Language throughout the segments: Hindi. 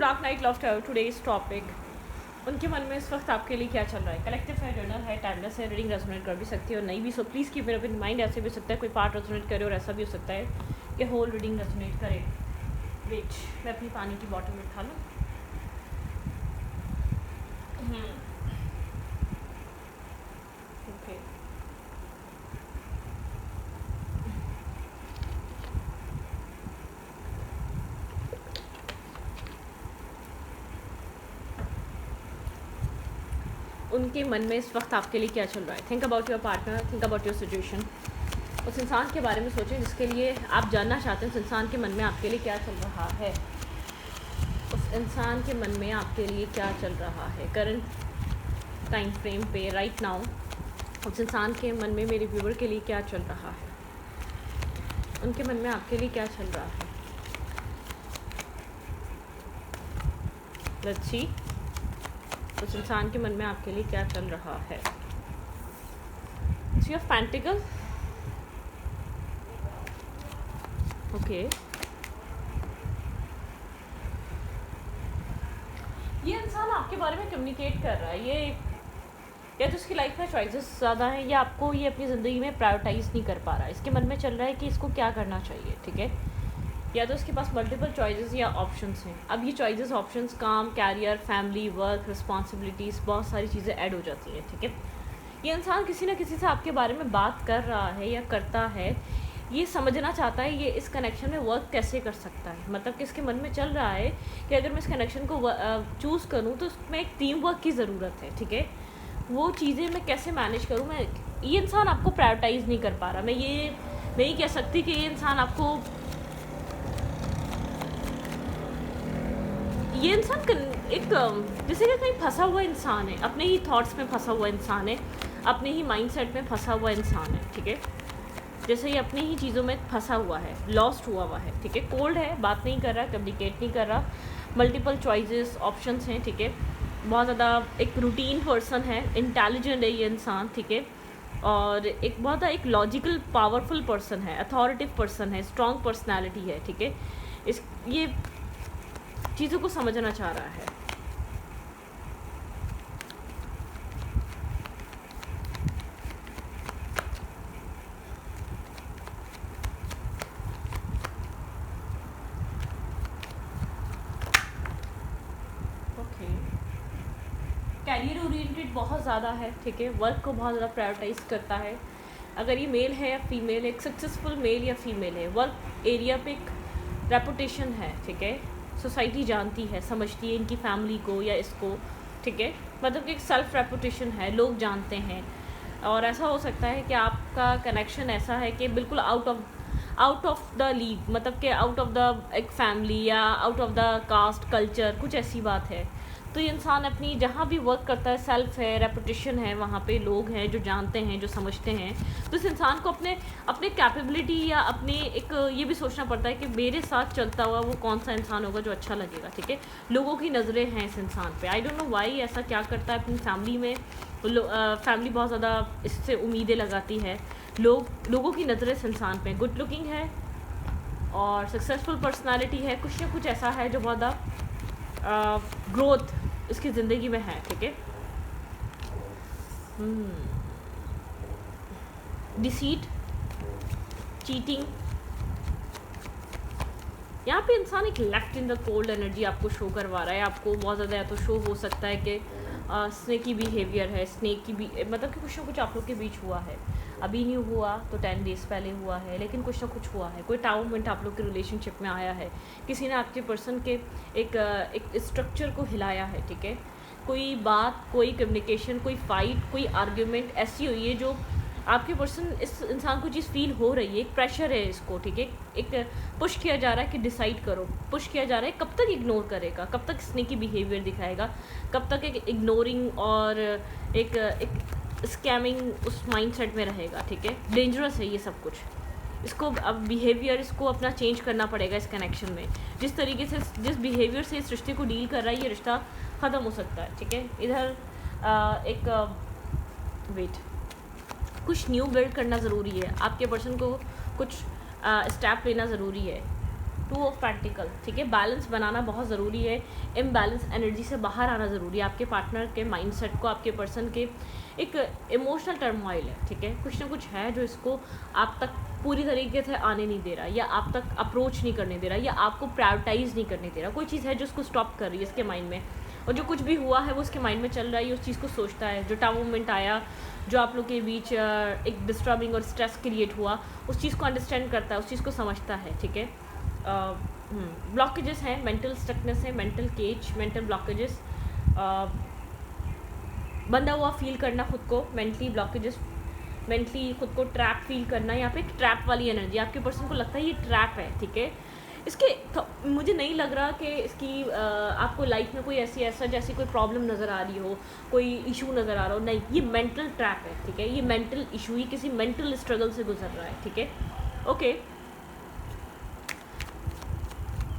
Dark night love today's topic, उनके मन में इस वक्त आपके लिए क्या चल रहा है। कलेक्टिव है, जर्नल है, टाइमलेस है, रीडिंग रेजोनेट कर भी सकती है और नहीं भी। So please keep it in mind. ऐसे भी हो सकता है कोई पार्ट रेजोनेट करे और ऐसा भी हो सकता है कि होल रीडिंग रेजोनेट करे। वेट, मैं अपनी पानी की बॉटल उठा लूँ। ओके, उनके मन में इस वक्त आपके लिए क्या चल रहा है। Think about your partner, think about your situation. उस इंसान के बारे में सोचें जिसके लिए आप जानना चाहते हैं उस इंसान के मन में आपके लिए क्या चल रहा है। उस इंसान के मन में आपके लिए क्या चल रहा है करंट टाइम फ्रेम पे राइट नाउ। उस इंसान के मन में मेरे व्यूवर के लिए क्या चल रहा है, उनके मन में आपके लिए क्या चल रहा है। लेट्स सी, उस इंसान के मन में आपके लिए क्या चल रहा है। Three of pentacle, okay. ये इंसान आपके बारे में कम्युनिकेट कर रहा है। ये या तो उसकी लाइफ में चॉइसेस ज़्यादा हैं या आपको ये अपनी ज़िंदगी में प्रायोरिटाइज़ नहीं कर पा रहा है। इसके मन में चल रहा है कि इसको क्या करना चाहिए, ठीक है। या तो उसके पास मल्टीपल चॉइसेस या ऑप्शंस हैं। अब ये चॉइसेस ऑप्शंस काम, कैरियर, फैमिली, वर्क, रिस्पॉन्सिबिलिटीज़, बहुत सारी चीज़ें ऐड हो जाती हैं, ठीक है। ये इंसान किसी ना किसी से आपके बारे में बात कर रहा है या करता है। ये समझना चाहता है ये इस कनेक्शन में वर्क कैसे कर सकता है। मतलब कि इसके मन में चल रहा है कि अगर मैं इस कनेक्शन को चूज़ करूँ तो उसमें एक टीम वर्क की ज़रूरत है, ठीक है। वो चीज़ें मैं कैसे मैनेज करूँ। ये इंसान आपको प्रायोरिटाइज़ नहीं कर पा रहा। मैं ये नहीं कह सकती कि ये इंसान आपको, ये इंसान एक जैसे कि कहीं फंसा हुआ इंसान है, अपने ही थॉट्स में फंसा हुआ इंसान है, अपने ही माइंडसेट में फंसा हुआ इंसान है, ठीक है। जैसे ये अपनी ही चीज़ों में फंसा हुआ है, लॉस्ट हुआ है, ठीक है। कोल्ड है, बात नहीं कर रहा, कम्युनिकेट नहीं कर रहा, मल्टीपल चॉइसेस ऑप्शंस हैं, ठीक है। बहुत ज़्यादा एक रूटीन पर्सन है, इंटेलिजेंट है ये इंसान, ठीक है। और एक बहुत एक लॉजिकल पावरफुल पर्सन है, अथॉरिटिव पर्सन है, स्ट्रॉन्ग पर्सनैलिटी है, ठीक है। इस ये चीज़ों को समझना चाह रहा है। ओके, कैरियर ओरिएंटेड बहुत ज़्यादा है, ठीक है। वर्क को बहुत ज़्यादा प्रायोरिटाइज करता है। अगर ये मेल है या फीमेल, एक सक्सेसफुल मेल या फीमेल है, वर्क एरिया पे एक रेपुटेशन है, ठीक है। सोसाइटी जानती है, समझती है इनकी फैमिली को या इसको, ठीक है। मतलब कि एक सेल्फ रेपुटेशन है, लोग जानते हैं। और ऐसा हो सकता है कि आपका कनेक्शन ऐसा है कि बिल्कुल आउट ऑफ द लीग, मतलब कि आउट ऑफ द एक फैमिली या out of the caste culture, कुछ ऐसी बात है। तो ये इंसान अपनी जहाँ भी वर्क करता है, सेल्फ है, रेपुटेशन है, वहाँ पे लोग हैं जो जानते हैं, जो समझते हैं। तो इस इंसान को अपने कैपेबिलिटी या अपने एक ये भी सोचना पड़ता है कि मेरे साथ चलता हुआ वो कौन सा इंसान होगा जो अच्छा लगेगा, ठीक है। लोगों की नज़रें हैं इस इंसान पे। आई डोंट नो वाई ऐसा क्या करता है अपनी फैमिली में। फैमिली बहुत ज़्यादा इससे उम्मीदें लगाती है। लोगों की नज़रें इस इंसान पे। गुड लुकिंग है और सक्सेसफुल पर्सनालिटी है, कुछ ना कुछ ऐसा है जो बहुत ज़्यादा ग्रोथ इसकी ज़िंदगी में है, ठीक है। डिसीट, चीटिंग, यहाँ पे इंसान एक left in the cold energy आपको शो करवा रहा है। आपको बहुत ज़्यादा या तो शो हो सकता है कि स्नेकी बिहेवियर है, स्नेक की भी, मतलब कि कुछ ना कुछ आप लोग के बीच हुआ है। अभी नहीं हुआ तो 10 डेज़ पहले हुआ है, लेकिन कुछ ना कुछ हुआ है। कोई टाउमेंट आप लोग के रिलेशनशिप में आया है, किसी ने आपके पर्सन के एक स्ट्रक्चर को हिलाया है, ठीक है। कोई बात, कोई कम्युनिकेशन, कोई फाइट, कोई आर्ग्यूमेंट ऐसी हुई है जो आपके पर्सन, इस इंसान को चीज़ फील हो रही है, एक प्रेशर है इसको, ठीक है। एक पुश किया जा रहा है कि डिसाइड करो, पुश किया जा रहा है कब तक इग्नोर करेगा, कब तक स्नेकी बिहेवियर दिखाएगा, कब तक एक इग्नोरिंग और एक स्कैमिंग उस माइंडसेट में रहेगा, ठीक है। डेंजरस है ये सब कुछ। इसको अब बिहेवियर इसको अपना चेंज करना पड़ेगा इस कनेक्शन में। जिस तरीके से, जिस बिहेवियर से इस रिश्ते को डील कर रहा है, ये रिश्ता ख़त्म हो सकता है, ठीक है। इधर वेट, कुछ न्यू बिल्ड करना ज़रूरी है। आपके पर्सन को कुछ स्टेप लेना ज़रूरी है। टू ऑफ पेंटिकल, ठीक है। बैलेंस बनाना बहुत ज़रूरी है, इम्बैलेंस एनर्जी से बाहर आना ज़रूरी है। आपके पार्टनर के माइंडसेट को, आपके पर्सन के एक इमोशनल टर्मोइल है, ठीक है। कुछ ना कुछ है जो इसको आप तक पूरी तरीके से आने नहीं दे रहा, या आप तक अप्रोच नहीं करने दे रहा, या आपको प्रायोरिटाइज़ नहीं करने दे रहा। कोई चीज़ है जो उसको स्टॉप कर रही है इसके माइंड में, और जो कुछ भी हुआ है वो उसके माइंड में चल रहा है, ये उस चीज़ को सोचता है। जो टाइम मोमेंट आया, जो आप लोग के बीच एक डिस्टर्बिंग और स्ट्रेस क्रिएट हुआ, उस चीज़ को अंडरस्टैंड करता है, उस चीज़ को समझता है, ठीक है। ब्लॉकेजेस हैं, मेंटल स्टकनेस है, मेंटल केज, मेंटल ब्लॉकेजेस, बंधा हुआ फील करना खुद को, मेंटली ब्लॉकेजेस, मेंटली खुद को ट्रैप फील करना। यहाँ पे एक ट्रैप वाली एनर्जी, आपके पर्सन को लगता है ये ट्रैप है, ठीक है। इसके मुझे नहीं लग रहा कि इसकी आपको लाइफ में कोई जैसी कोई प्रॉब्लम नज़र आ रही हो, कोई इशू नज़र आ रहा हो, नहीं, ये मेंटल ट्रैप है, ठीक है। ये मेंटल इशू, ये किसी मेंटल स्ट्रगल से गुजर रहा है, ठीक है। ओके,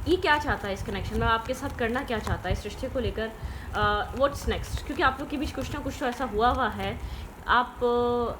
ये क्या चाहता है इस कनेक्शन में, आपके साथ करना क्या चाहता है इस रिश्ते को लेकर, व्हाट्स नेक्स्ट, क्योंकि आप लोग के बीच कुछ ना कुछ तो ऐसा हुआ है। आप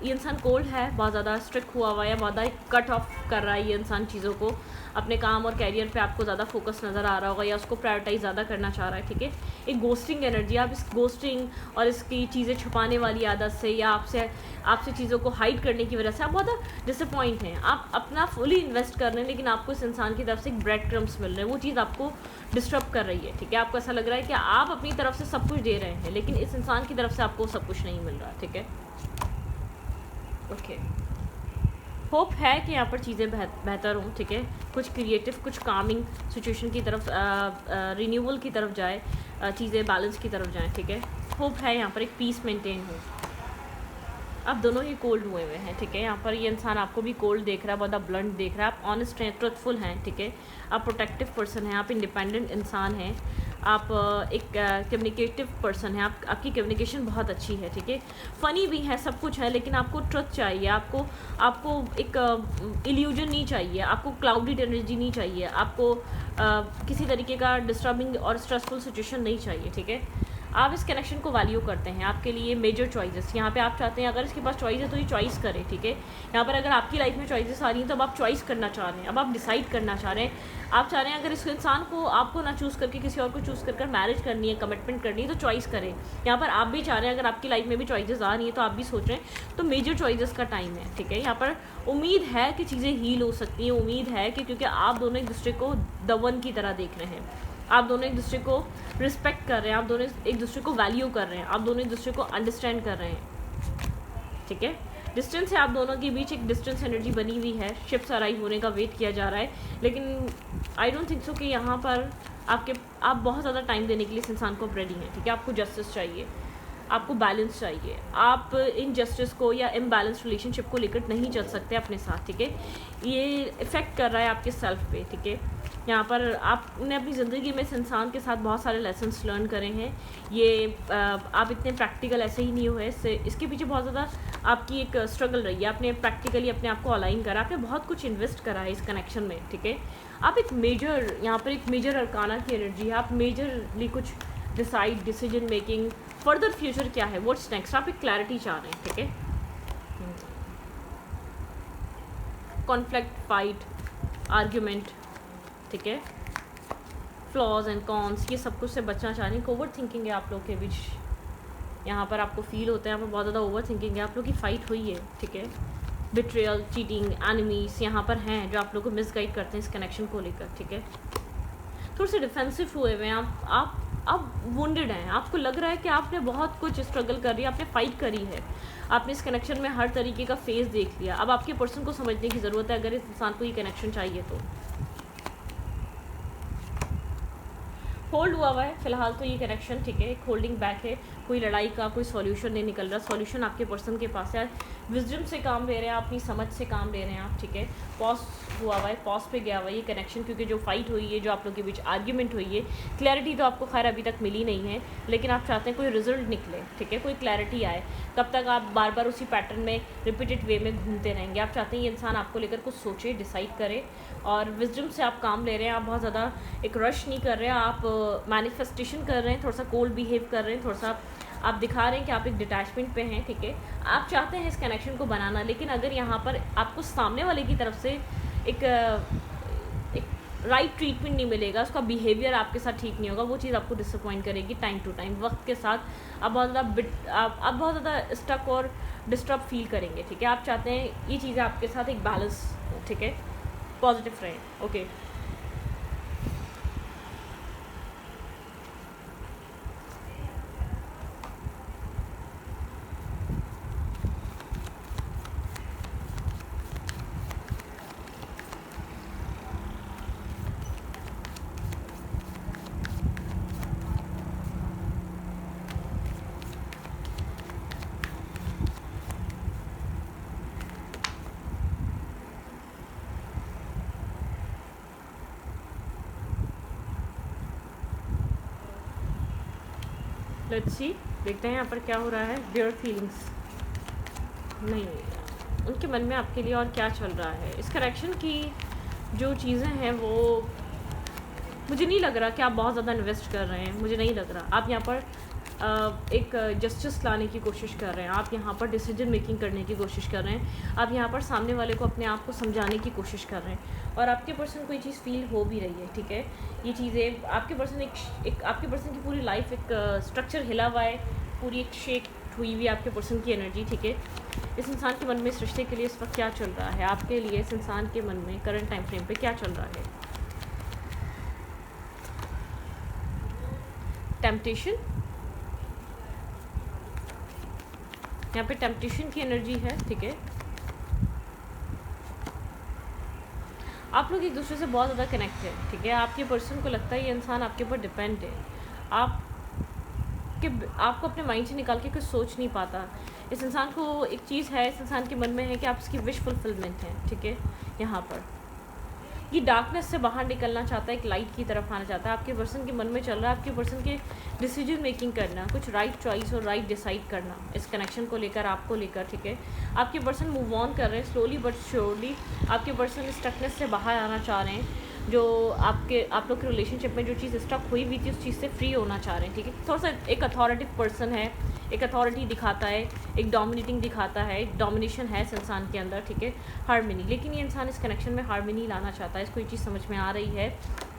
ये इंसान कोल्ड है, बहुत ज़्यादा स्ट्रिक्ट हुआ है, या बहुत ज़्यादा कट ऑफ कर रहा है ये इंसान चीज़ों को, अपने काम और कैरियर पे आपको ज़्यादा फोकस नज़र आ रहा होगा, या उसको प्रायोरिटाइज ज़्यादा करना चाह रहा है, ठीक है। एक गोस्टिंग एनर्जी, आप इस गोस्टिंग और इसकी चीज़ें छुपाने वाली आदत से, या आपसे चीज़ों को हाइड करने की वजह से आप बहुत डिसअपॉइंट हैं। आप अपना फुली इन्वेस्ट कर रहे हैं, लेकिन आपको इस इंसान की तरफ से एक ब्रेड क्रम्स मिल रहे हैं, वो चीज़ आपको डिस्टर्ब कर रही है, ठीक है। आपको ऐसा लग रहा है कि आप अपनी तरफ से सब कुछ दे रहे हैं, लेकिन इस इंसान की तरफ से आपको सब कुछ नहीं मिल रहा, ठीक है। ओके, होप है कि यहाँ पर चीज़ें बेहतर हों, ठीक है। कुछ क्रिएटिव, कुछ कामिंग सिचुएशन की तरफ, रिन्यूअल की तरफ जाए, चीज़ें बैलेंस की तरफ जाएं, ठीक है। होप है यहाँ पर एक पीस मेंटेन हो। आप दोनों ही कोल्ड हुए हैं, ठीक है। यहाँ पर ये इंसान आपको भी कोल्ड देख रहा है, बहुत ब्लंट देख रहा है। आप ऑनेस्ट हैं, ट्रुथफुल हैं, ठीक है। आप प्रोटेक्टिव पर्सन हैं, आप इंडिपेंडेंट इंसान हैं, आप एक कम्युनिकेटिव पर्सन हैं, आपकी कम्युनिकेशन बहुत अच्छी है, ठीक है। फ़नी भी है, सब कुछ है, लेकिन आपको ट्रुथ चाहिए, आपको एक इल्यूजन नहीं चाहिए, आपको क्लाउडेड एनर्जी नहीं चाहिए, आपको किसी तरीके का डिस्टर्बिंग और स्ट्रेसफुल सिचुएशन नहीं चाहिए, ठीक है। आप इस कनेक्शन को वैल्यू करते हैं, आपके लिए मेजर चॉइसेस यहाँ पे आप चाहते हैं, अगर इसके पास चॉइस है तो ये चॉइस करे, ठीक है। यहाँ पर अगर आपकी लाइफ में चॉइसेस आ रही हैं तो अब आप चॉइस करना चाह रहे हैं, अब आप डिसाइड करना चाह रहे हैं। आप चाह रहे हैं अगर इस इंसान को आपको ना चूज़ करके किसी और को चूज़ कर मैरिज करनी है, कमिटमेंट करनी है, तो चॉइस करें। यहाँ पर आप भी चाह रहे हैं, अगर आपकी लाइफ में भी चॉइसेस आ रही हैं तो आप भी सोच रहे हैं, तो मेजर चॉइसेस का टाइम है, ठीक है। यहाँ पर उम्मीद है कि चीज़ें हील हो सकती हैं, उम्मीद है कि क्योंकि आप दोनों एक दूसरे को द वन की तरह देख रहे हैं, आप दोनों एक दूसरे को रिस्पेक्ट कर रहे हैं, आप दोनों एक दूसरे को वैल्यू कर रहे हैं, आप दोनों एक दूसरे को अंडरस्टैंड कर रहे हैं, ठीक है। डिस्टेंस है आप दोनों के बीच, एक डिस्टेंस एनर्जी बनी हुई है, शिप्स अराइव होने का वेट किया जा रहा है, लेकिन आई डोंट थिंक सो कि यहाँ पर आप बहुत ज़्यादा टाइम देने के लिए इस इंसान को रेडी हैं, ठीक है। आपको जस्टिस चाहिए, आपको बैलेंस चाहिए, आप इनजस्टिस को या इम्बैलेंस रिलेशनशिप को लेकर नहीं चल सकते अपने साथ, ठीक है। ये इफ़ेक्ट कर रहा है आपके सेल्फ पे, ठीक है। यहाँ पर आपने अपनी ज़िंदगी में इस इंसान के साथ बहुत सारे लेसन्स लर्न करे हैं। ये आप इतने प्रैक्टिकल ऐसे ही नहीं हुए, इसके पीछे बहुत ज़्यादा आपकी एक स्ट्रगल रही है। आपने प्रैक्टिकली अपने आप को अलाइन करा, आपने बहुत कुछ इन्वेस्ट करा है इस कनेक्शन में, ठीक है। आप एक मेजर, यहाँ पर एक मेजर अरकाना की एनर्जी है, आप मेजरली कुछ डिसीजन मेकिंग, फर्दर फ्यूचर क्या है, व्हाट्स नेक्स्ट, आप एक क्लैरिटी चाह रहे हैं, ठीक है। कॉन्फ्लिक्ट, फाइट, आर्ग्यूमेंट, ठीक है, फ्लॉज एंड कॉन्स, ये सब कुछ से बचना चाह रहे हैं। ओवर थिंकिंग है आप लोग के बीच, यहाँ पर आपको फील होता है यहाँ पर बहुत ज़्यादा ओवर थिंकिंग है, आप लोग की फ़ाइट हुई है, ठीक है। बिट्रेयल, चीटिंग, एनिमीज यहाँ पर हैं जो आप लोग को मिसगाइड करते हैं इस कनेक्शन को लेकर, ठीक है। थोड़े से डिफेंसिव हुए हुए हैं आप वुंडेड हैं, आपको लग रहा है कि आपने बहुत कुछ स्ट्रगल कर रही है, आपने फाइट करी है, आपने इस कनेक्शन में हर तरीके का फेस देख लिया। अब आपके पर्सन को समझने की ज़रूरत है, अगर इस इंसान को ये कनेक्शन चाहिए तो। होल्ड हुआ है फिलहाल तो ये कनेक्शन, ठीक है। एक होल्डिंग बैक है, कोई लड़ाई का कोई सॉल्यूशन नहीं निकल रहा, सॉल्यूशन आपके पर्सन के पास है। विजडम से काम ले रहे हैं, अपनी समझ से काम ले रहे हैं आप, ठीक है। पॉज हुआ हुआ है, पॉज पे गया हुआ है ये कनेक्शन, क्योंकि जो फाइट हुई है, जो आप लोग के बीच आर्ग्यूमेंट हुई है, क्लैरिटी तो आपको खैर अभी तक मिली नहीं है, लेकिन आप चाहते हैं कोई रिजल्ट निकले, ठीक है, कोई क्लैरिटी आए। कब तक आप बार बार उसी पैटर्न में रिपीटेड वे में घूमते रहेंगे? आप चाहते हैं ये इंसान आपको लेकर कुछ सोचे, डिसाइड करे, और विजडम से आप काम ले रहे हैं। आप बहुत ज़्यादा एक रश नहीं कर रहे हैं, आप मैनिफेस्टेशन कर रहे हैं, थोड़ा सा कोल्ड बिहेव कर रहे हैं, थोड़ा सा आप दिखा रहे हैं कि आप एक डिटैचमेंट पे हैं, ठीक है। आप चाहते हैं इस कनेक्शन को बनाना, लेकिन अगर यहाँ पर आपको सामने वाले की तरफ से एक राइट ट्रीटमेंट नहीं मिलेगा, उसका बिहेवियर आपके साथ ठीक नहीं होगा, वो चीज़ आपको डिसअपॉइंट करेगी टाइम टू टाइम। वक्त के साथ आप बहुत ज़्यादा स्टक और डिस्टर्ब फील करेंगे, ठीक है। आप चाहते हैं ये चीज़ें आपके साथ एक बैलेंस हो, ठीक है, पॉजिटिव रहे, ओके। लेट्स सी, देखते हैं यहाँ पर क्या हो रहा है। देयर फीलिंग्स, नहीं, उनके मन में आपके लिए और क्या चल रहा है। इस करेक्शन की जो चीज़ें हैं वो मुझे नहीं लग रहा कि आप बहुत ज़्यादा इन्वेस्ट कर रहे हैं, मुझे नहीं लग रहा। आप यहाँ पर एक जस्टिस लाने की कोशिश कर रहे हैं, आप यहाँ पर डिसीजन मेकिंग करने की कोशिश कर रहे हैं, आप यहाँ पर सामने वाले को अपने आप को समझाने की कोशिश कर रहे हैं, और आपके पर्सन को ये चीज़ फील हो भी रही है, ठीक है। ये चीज़ें आपके पर्सन एक आपके पर्सन की पूरी लाइफ एक स्ट्रक्चर हिला हुआ है, पूरी एक शेक हुई हुई आपके पर्सन की एनर्जी, ठीक है। इस इंसान के मन में इस रिश्ते के लिए इस वक्त क्या चल रहा है, आपके लिए इस इंसान के मन में करंट टाइम फ्रेम पे क्या चल रहा है। टेम्पटेशन, यहाँ पे टेम्पटेशन की एनर्जी है, ठीक है। आप लोग एक दूसरे से बहुत ज़्यादा कनेक्ट है, ठीक है। आपके पर्सन को लगता है ये इंसान आपके ऊपर डिपेंड है, आपको अपने माइंड से निकाल के कुछ सोच नहीं पाता। इस इंसान को एक चीज़ है, इस इंसान के मन में है कि आप इसकी विश फुलफिलमेंट है, ठीक है। यहाँ पर ये डार्कनेस से बाहर निकलना चाहता है, एक लाइट की तरफ आना चाहता है। आपके पर्सन के मन में चल रहा है आपके पर्सन के डिसीजन मेकिंग करना, कुछ राइट चॉइस और राइट डिसाइड करना इस कनेक्शन को लेकर, आपको लेकर, ठीक है। आपके पर्सन मूव ऑन कर रहे हैं स्लोली बट श्योरली। आपके पर्सन स्टकनेस से बाहर आना चाह रहे हैं, जो आप लोग के रिलेशनशिप में जो चीज़ स्टक हुई हुई थी उस चीज़ से फ्री होना चाह रहे हैं, ठीक है। थोड़ा सा एक अथॉरिटिव पर्सन है, एक अथॉरिटी दिखाता है, एक डोमिनेटिंग दिखाता है, एक डोमिनेशन है इस इंसान के अंदर, ठीक है। हार्मनी, लेकिन ये इंसान इस कनेक्शन में हार्मनी लाना चाहता है। इसको ये चीज़ समझ में आ रही है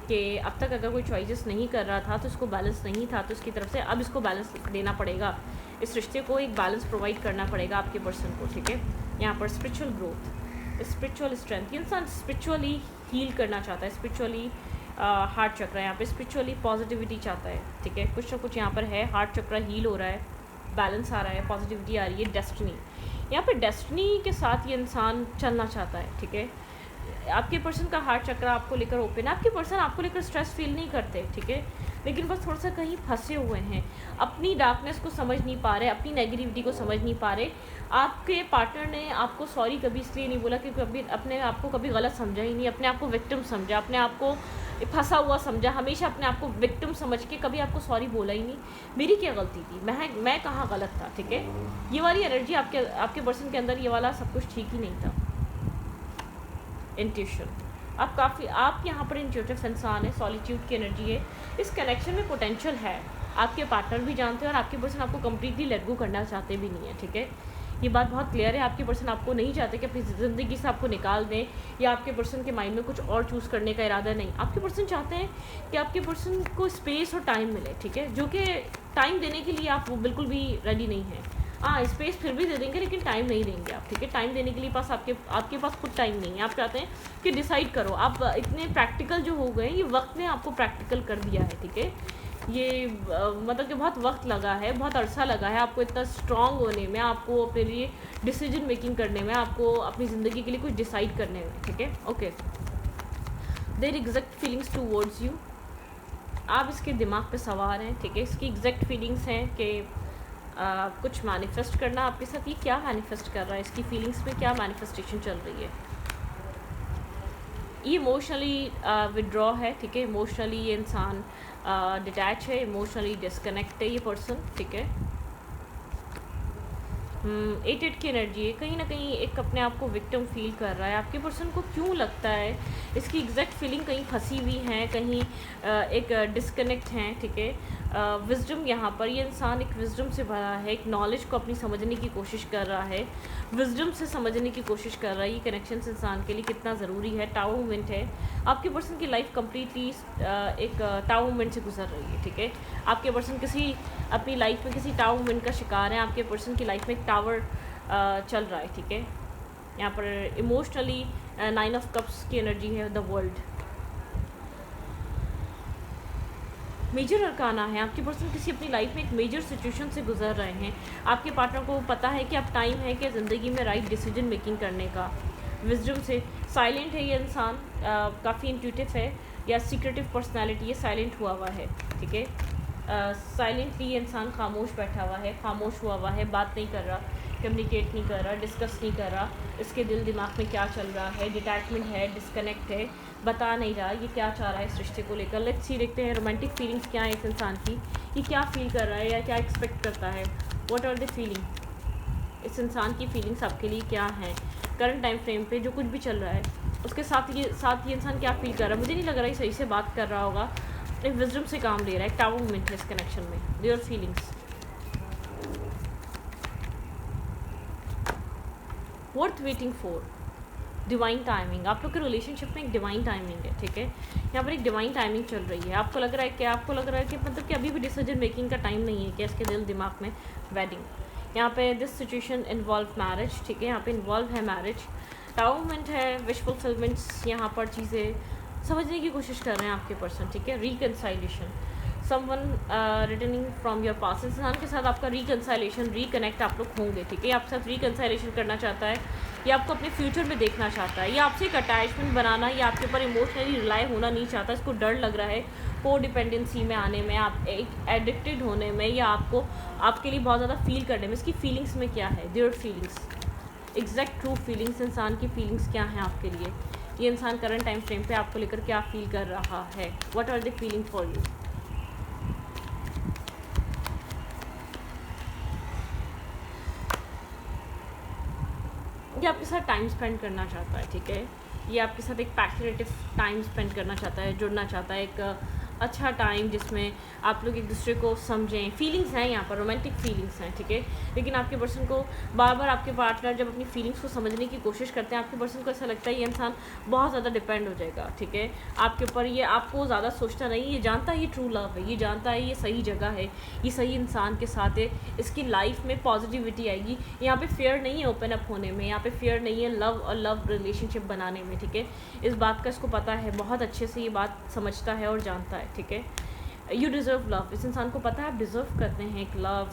कि अब तक अगर कोई चॉइसेस नहीं कर रहा था तो इसको बैलेंस नहीं था, तो इसकी तरफ से अब इसको बैलेंस देना पड़ेगा। इस रिश्ते को एक बैलेंस प्रोवाइड करना पड़ेगा आपके पर्सन को, ठीक है। यहाँ पर स्पिरिचुअल ग्रोथ, स्पिरिचुअल स्ट्रेंथ, ये इंसान स्पिरिचुअली हील करना चाहता है, स्पिरिचुअली हार्ट चक्र यहाँ पे स्पिरिचुअली पॉजिटिविटी चाहता है, ठीक है। कुछ ना कुछ यहाँ पर है, हार्ट चक्र हील हो रहा है, बैलेंस आ रहा है, पॉजिटिविटी आ रही है, डेस्टिनी, यहाँ पे डेस्टिनी के साथ ये इंसान चलना चाहता है, ठीक है। आपके पर्सन का हार्ट चक्र आपको लेकर ओपन है, आपके पर्सन आपको लेकर स्ट्रेस फील नहीं करते, ठीक है, लेकिन बस थोड़ा सा कहीं फंसे हुए हैं, अपनी डार्कनेस को समझ नहीं पा रहे, अपनी नेगेटिविटी को समझ नहीं पा रहे। आपके पार्टनर ने आपको सॉरी कभी इसलिए नहीं बोला कि कभी अपने आप को कभी गलत समझा ही नहीं, अपने आप को विक्टिम समझा, अपने आप को फंसा हुआ समझा, हमेशा अपने आप को विक्टिम समझ के कभी आपको सॉरी बोला ही नहीं, मेरी क्या गलती थी, मैं कहाँ गलत था, ठीक है। ये वाली एनर्जी आपके पर्सन के अंदर, ये वाला सब कुछ ठीक ही नहीं था। इंट्यूशन, आप यहाँ पर इंट्यूटिव इंसान है, सॉलिट्यूड की एनर्जी है, इस कनेक्शन में पोटेंशियल है, आपके पार्टनर भी जानते हैं और आपके पर्सन आपको कम्प्लीटली लेट गो करना चाहते भी नहीं है, ठीक है। ये बात बहुत क्लियर है, आपके पर्सन आपको नहीं चाहते कि अपनी ज़िंदगी से आपको निकाल दें, या आपके पर्सन के माइंड में कुछ और चूज़ करने का इरादा नहीं। आपके पर्सन चाहते हैं कि आपके पर्सन को स्पेस और टाइम मिले, ठीक है, जो कि टाइम देने के लिए आप वो बिल्कुल भी रेडी नहीं हैं। हाँ, स्पेस फिर भी दे देंगे लेकिन टाइम नहीं देंगे आप, ठीक है। टाइम देने के लिए आपके पास खुद टाइम नहीं है। आप चाहते हैं कि डिसाइड करो, आप इतने प्रैक्टिकल जो हो गए, ये वक्त ने आपको प्रैक्टिकल कर दिया है, ठीक है। ये मतलब कि बहुत वक्त लगा है, बहुत अरसा लगा है आपको इतना स्ट्रॉन्ग होने में, आपको अपने लिए डिसीजन मेकिंग करने में, आपको अपनी ज़िंदगी के लिए कुछ डिसाइड करने में, ठीक है। Okay, their exact feelings towards you, आप इसके दिमाग पे सवार हैं, ठीक है। इसकी एग्जैक्ट फीलिंग्स हैं कि कुछ मैनिफेस्ट करना आपके साथ। ये क्या मैनिफेस्ट कर रहा है, इसकी फीलिंग्स में क्या मैनिफेस्टेशन चल रही है। ये इमोशनली विड्रॉ है, ठीक है। इमोशनली ये इंसान डिटैच है, इमोशनली डिस्कनेक्ट है ये पर्सन, ठीक है। 8 की एनर्जी है, कहीं ना कहीं एक अपने आप को विक्टिम फील कर रहा है। आपके पर्सन को क्यों लगता है, इसकी एग्जैक्ट फीलिंग कहीं फंसी हुई है, कहीं एक डिस्कनेक्ट हैं, ठीक है। विजडम यहाँ पर ये इंसान एक विजडम से भरा है, एक नॉलेज को अपनी समझने की कोशिश कर रहा है, विजडम से समझने की कोशिश कर रहा है। ये कनेक्शन इंसान के लिए कितना ज़रूरी है। टाउ मोमेंट है, आपके पर्सन की लाइफ कम्प्लीटली एक टाउ मोमेंट से गुजर रही है, ठीक है। आपके पर्सन किसी अपनी लाइफ में किसी टाउ मोमेंट का शिकार है। आपके पर्सन की लाइफ में एक टावर चल रहा है, ठीक है। यहाँ पर इमोशनली 9 ऑफ कप्स की एनर्जी है, द वर्ल्ड। मेजर अरकाना है, आपके पर्सन किसी अपनी लाइफ में एक मेजर सिचुएशन से गुजर रहे हैं। आपके पार्टनर को पता है कि अब टाइम है कि ज़िंदगी में राइट डिसीजन मेकिंग करने का। विजडम से साइलेंट है ये इंसान, काफ़ी इंट्यूटिव है या सीक्रेटिव पर्सनालिटी है, साइलेंट हुआ है, ठीक है। साइलेंटली ये इंसान खामोश बैठा हुआ है, खामोश हुआ है, बात नहीं कर रहा, कम्युनिकेट नहीं कर रहा, डिस्कस नहीं कर रहा। इसके दिमाग में क्या चल रहा है, डिटैचमेंट है, डिस्कनेक्ट है, बता नहीं रहा ये क्या चाह रहा है इस रिश्ते को लेकर। लेट्स सी, देखते हैं रोमांटिक फीलिंग्स क्या है इस इंसान की, ये क्या फील कर रहा है या क्या एक्सपेक्ट करता है। व्हाट आर द फीलिंग, इस इंसान की फीलिंग्स आपके लिए क्या हैं करंट टाइम फ्रेम पे, जो कुछ भी चल रहा है उसके साथ ये इंसान क्या फील कर रहा है। मुझे नहीं लग रहा है सही से बात कर रहा होगा, एक विजडम से काम ले रहा है, एक टाउ मोमेंट है इस कनेक्शन में। Your feelings, worth waiting for, divine timing. आप लोग के रिलेशनशिप में एक डिवाइन टाइमिंग है, ठीक है। यहाँ पर एक डिवाइन टाइमिंग चल रही है। आपको लग रहा है कि मतलब कि अभी भी डिसीजन मेकिंग का टाइम नहीं है, कि इसके दिमाग में वेडिंग। यहाँ पे दिस सिचुएशन इन्वॉल्व मैरिज, ठीक है। यहाँ पे इन्वॉल्व है मैरिज, टाउमेंट है, विश फुलफिलमेंट्स। यहाँ पर चीज़ें समझने की कोशिश कर रहे हैं आपके पर्सन, ठीक है। Reconciliation, someone returning from your past, इंसान के साथ आपका रिकनसाइलेशन, रिकनेक्ट आप लोग होंगे, ठीक है। आपके साथ रिकनसाइलेशन करना चाहता है, या आपको अपने फ्यूचर में देखना चाहता है, या आपसे एक अटैचमेंट बनाना, या आपके ऊपर इमोशनली रिलाई होना नहीं चाहता। इसको डर लग रहा है को डिपेंडेंसी में आने में, आप एक एडिक्टेड होने में, या आपको आपके लिए बहुत ज़्यादा फील करने में। इसकी फीलिंग्स में क्या है, their feelings, exact true feelings, इंसान की फीलिंग्स क्या हैं आपके लिए। ये इंसान करंट टाइम फ्रेम पे आपको लेकर क्या फील कर रहा है। What are the feeling for you. ये आपके साथ टाइम स्पेंड करना चाहता है, ठीक है। ये आपके साथ एक पैशनेटिव टाइम स्पेंड करना चाहता है, जुड़ना चाहता है, एक अच्छा टाइम जिसमें आप लोग एक दूसरे को समझें। फीलिंग्स हैं यहाँ पर, रोमांटिक फीलिंग्स हैं, ठीक है। लेकिन आपके पर्सन को बार बार, आपके पार्टनर जब अपनी फीलिंग्स को समझने की कोशिश करते हैं, आपके पर्सन को ऐसा लगता है ये इंसान बहुत ज़्यादा डिपेंड हो जाएगा, ठीक है, आपके ऊपर। ये आपको ज़्यादा सोचता नहीं, ये जानता है ये ट्रू लव है, ये जानता है ये सही जगह है, ये सही इंसान के साथ है, इसकी लाइफ में पॉजिटिविटी आएगी। यहाँ पे फेयर नहीं है ओपन अप होने में, यहाँ पे फेयर नहीं है लव और लव रिलेशनशिप बनाने में, ठीक है। इस बात का इसको पता है, बहुत अच्छे से ये बात समझता है और जानता है, ठीक है। यू डिज़र्व लव, इस इंसान को पता है आप डिज़र्व करते हैं एक लव,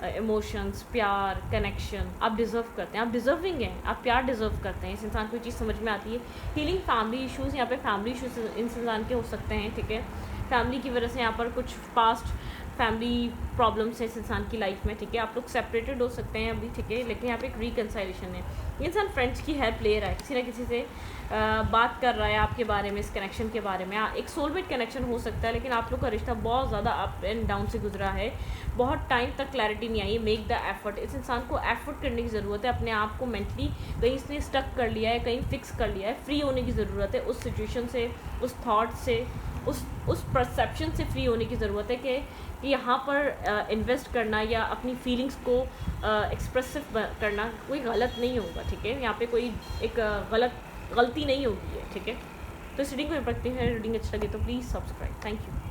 इमोशंस, प्यार, कनेक्शन आप डिज़र्व करते हैं, आप डिज़र्विंग हैं, आप प्यार डिज़र्व करते हैं। इस इंसान को ये चीज़ समझ में आती है। हीलिंग फैमिली इश्यूज़, यहाँ पे फैमिली इश्यूज़ इस इंसान के हो सकते हैं, ठीक है। फैमिली की वजह से यहाँ पर कुछ पास्ट फैमिली प्रॉब्लम्स है इस इंसान की लाइफ में, ठीक है। आप लोग सेपरेटेड हो सकते हैं अभी, ठीक है, लेकिन यहाँ पे एक रिकनसाइलेशन है। ये इंसान फ्रेंड्स की हेल्प ले रहा है, किसी ना किसी से बात कर रहा है आपके बारे में, इस कनेक्शन के बारे में। एक सोलमेट कनेक्शन हो सकता है, लेकिन आप लोग का रिश्ता बहुत ज़्यादा अप एंड डाउन से गुजरा है, बहुत टाइम तक क्लैरिटी नहीं आई। मेक द एफर्ट, इस इंसान को एफर्ट करने की ज़रूरत है। अपने आप को मेंटली कहीं इसने स्टक कर लिया है, कहीं फिक्स कर लिया है, फ्री होने की ज़रूरत है उस सिचुएशन से, उस थाट से, उस परसेप्शन से फ्री होने की ज़रूरत है कि यहाँ पर इन्वेस्ट करना या अपनी फीलिंग्स को एक्सप्रेसिव करना कोई गलत नहीं होगा, ठीक है। यहाँ पे कोई एक गलती नहीं होगी है, ठीक है। तो इस रीडिंग को रखते हैं। रीडिंग अच्छी लगे तो प्लीज़ सब्सक्राइब। Thank you.